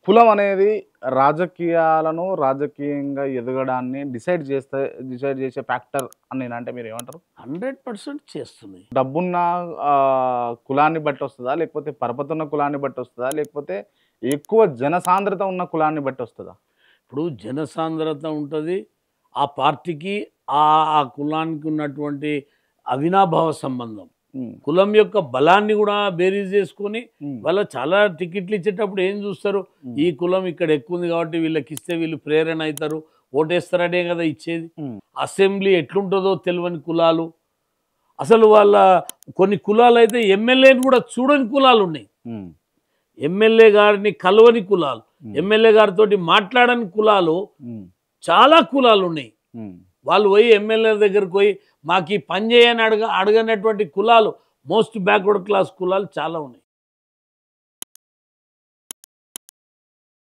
కులం అనేది రాజకీయాలను రాజకీయంగా ఎదగడాన్ని డిసైడ్ చేసే ఫ్యాక్టర్ అని నేనంటే మీరేమంటారు? 100% చేస్తుంది. డబ్బున్న కులాన్ని బట్టి వస్తదా? లేకపోతే పరపతున్న కులాన్ని బట్టి వస్తదా? లేకపోతే ఎక్కువ జనసాంద్రత ఉన్న కులాన్ని బట్టి వస్తదా? ఇప్పుడు జనసాంద్రత ఉంటది. ఆ పార్టీకి ఆ ఆ కులానికి ఉన్నటువంటి అవినాభావ సంబంధం. హ్మ్. కులం యొక్క బలాన్ని కూడా బేరీజ్ చేసుకొని హ్మ్. వాళ్ళ చాలా టికెట్లు ఇచ్చేటప్పుడు ఏం చూస్తారు? ఈ కులం ఇక్కడ ఎక్కువ ఉంది కాబట్టి వీళ్ళకిస్తే వీళ్ళు ప్రేరణ అవుతారు, ఓటేస్తారనే కదా ఇచ్చేది. హ్మ్. అసెంబ్లీ ఎట్లుంటుందో తెలియని కులాలు, అసలు వాళ్ళ కొన్ని కులాలు అయితే ఎమ్మెల్యేని కూడా చూడని కులాలు ఉన్నాయి. హ్మ్. ఎమ్మెల్యే గారిని కలవని కులాలు, ఎమ్మెల్యే గారితో మాట్లాడని కులాలు, హ్మ్. చాలా కులాలు ఉన్నాయి. హ్మ్. వాళ్ళు పోయి ఎమ్మెల్యే దగ్గరికి పోయి మాకు ఈ పని చేయని అడగనటువంటి కులాలు, మోస్ట్ బ్యాక్వర్డ్ క్లాస్ కులాలు చాలా ఉన్నాయి.